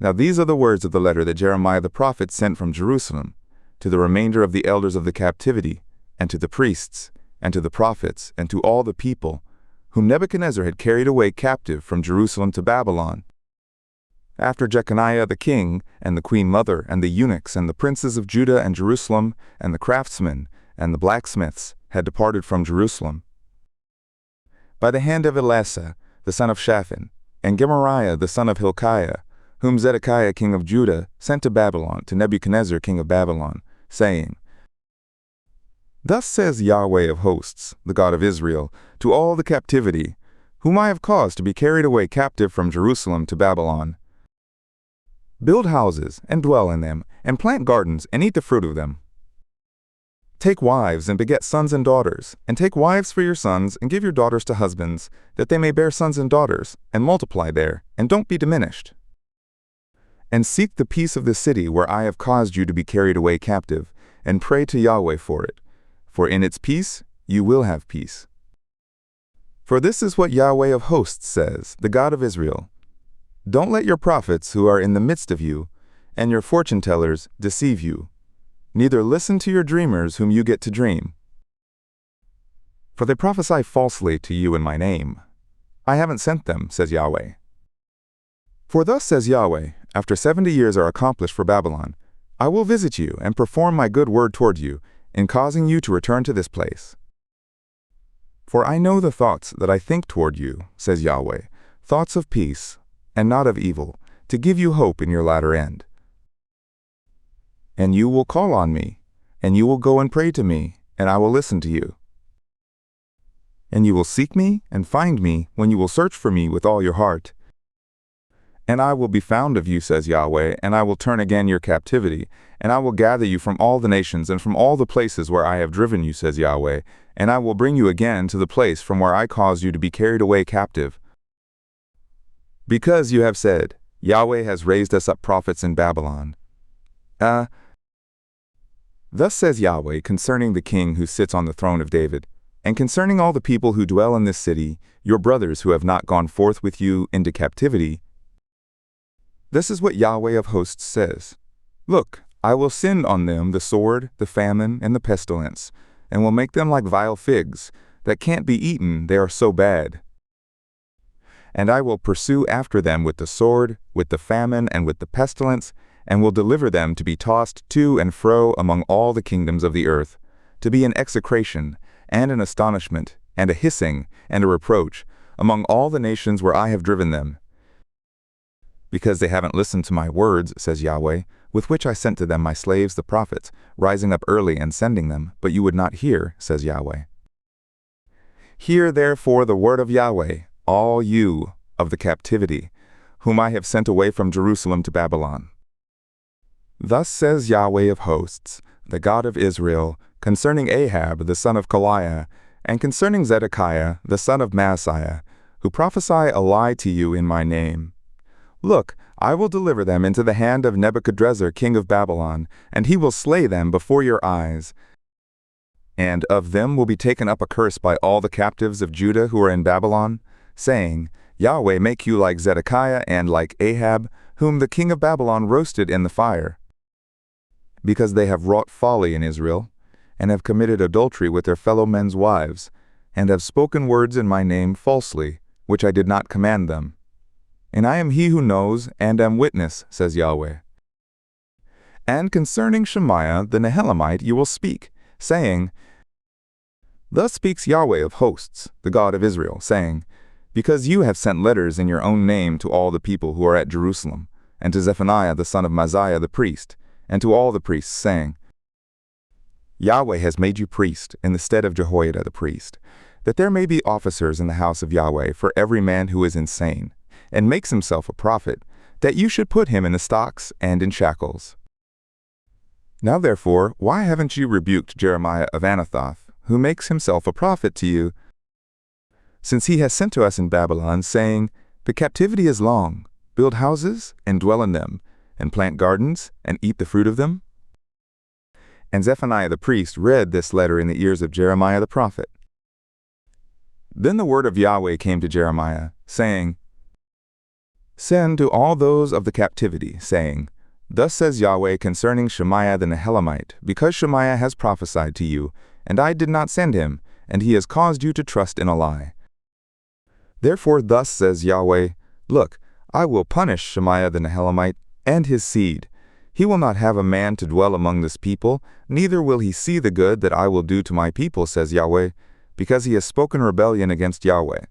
Now these are the words of the letter that Jeremiah the prophet sent from Jerusalem to the remainder of the elders of the captivity, and to the priests, and to the prophets, and to all the people, whom Nebuchadnezzar had carried away captive from Jerusalem to Babylon. After Jeconiah the king, and the queen mother, and the eunuchs, and the princes of Judah and Jerusalem, and the craftsmen, and the blacksmiths, had departed from Jerusalem, by the hand of Elasah, the son of Shaphan, and Gemariah the son of Hilkiah, whom Zedekiah king of Judah sent to Babylon to Nebuchadnezzar king of Babylon, saying, Thus says Yahweh of hosts, the God of Israel, to all the captivity, whom I have caused to be carried away captive from Jerusalem to Babylon. Build houses, and dwell in them, and plant gardens, and eat the fruit of them. Take wives, and beget sons and daughters, and take wives for your sons, and give your daughters to husbands, that they may bear sons and daughters, and multiply there, and don't be diminished. And seek the peace of the city where I have caused you to be carried away captive, and pray to Yahweh for it, for in its peace you will have peace. For this is what Yahweh of hosts says, the God of Israel. Don't let your prophets who are in the midst of you, and your fortune-tellers, deceive you. Neither listen to your dreamers whom you get to dream. For they prophesy falsely to you in my name. I haven't sent them, says Yahweh. For thus says Yahweh, after 70 years are accomplished for Babylon, I will visit you and perform my good word toward you, in causing you to return to this place. For I know the thoughts that I think toward you, says Yahweh, thoughts of peace, and not of evil, to give you hope in your latter end. And you will call on me, and you will go and pray to me, and I will listen to you. And you will seek me and find me when you will search for me with all your heart. And I will be found of you, says Yahweh, and I will turn again your captivity, and I will gather you from all the nations and from all the places where I have driven you, says Yahweh, and I will bring you again to the place from where I caused you to be carried away captive. Because you have said, Yahweh has raised us up prophets in Babylon. Thus says Yahweh concerning the king who sits on the throne of David, and concerning all the people who dwell in this city, your brothers who have not gone forth with you into captivity. This is what Yahweh of hosts says. Look, I will send on them the sword, the famine, and the pestilence, and will make them like vile figs, that can't be eaten, they are so bad. And I will pursue after them with the sword, with the famine, and with the pestilence, and will deliver them to be tossed to and fro among all the kingdoms of the earth, to be an execration, and an astonishment, and a hissing, and a reproach, among all the nations where I have driven them. Because they haven't listened to my words, says Yahweh, with which I sent to them my slaves the prophets, rising up early and sending them, but you would not hear, says Yahweh. Hear therefore the word of Yahweh, all you of the captivity, whom I have sent away from Jerusalem to Babylon. Thus says Yahweh of hosts, the God of Israel, concerning Ahab the son of Kaliah, and concerning Zedekiah the son of Maaseiah, who prophesy a lie to you in my name. Look, I will deliver them into the hand of Nebuchadnezzar king of Babylon, and he will slay them before your eyes. And of them will be taken up a curse by all the captives of Judah who are in Babylon, saying, Yahweh make you like Zedekiah and like Ahab, whom the king of Babylon roasted in the fire. Because they have wrought folly in Israel, and have committed adultery with their fellow men's wives, and have spoken words in my name falsely, which I did not command them. And I am he who knows, and am witness, says Yahweh. And concerning Shemaiah the Nehelamite you will speak, saying, Thus speaks Yahweh of hosts, the God of Israel, saying, Because you have sent letters in your own name to all the people who are at Jerusalem, and to Zephaniah the son of Maaseiah the priest, and to all the priests, saying, Yahweh has made you priest in the stead of Jehoiada the priest, that there may be officers in the house of Yahweh for every man who is insane, and makes himself a prophet, that you should put him in the stocks and in shackles. Now therefore, why haven't you rebuked Jeremiah of Anathoth, who makes himself a prophet to you? Since he has sent to us in Babylon, saying, The captivity is long, build houses, and dwell in them, and plant gardens, and eat the fruit of them? And Zephaniah the priest read this letter in the ears of Jeremiah the prophet. Then the word of Yahweh came to Jeremiah, saying, Send to all those of the captivity, saying, Thus says Yahweh concerning Shemaiah the Nehelamite, because Shemaiah has prophesied to you, and I did not send him, and he has caused you to trust in a lie. Therefore thus says Yahweh, Look, I will punish Shemaiah the Nehelamite and his seed. He will not have a man to dwell among this people, neither will he see the good that I will do to my people, says Yahweh, because he has spoken rebellion against Yahweh.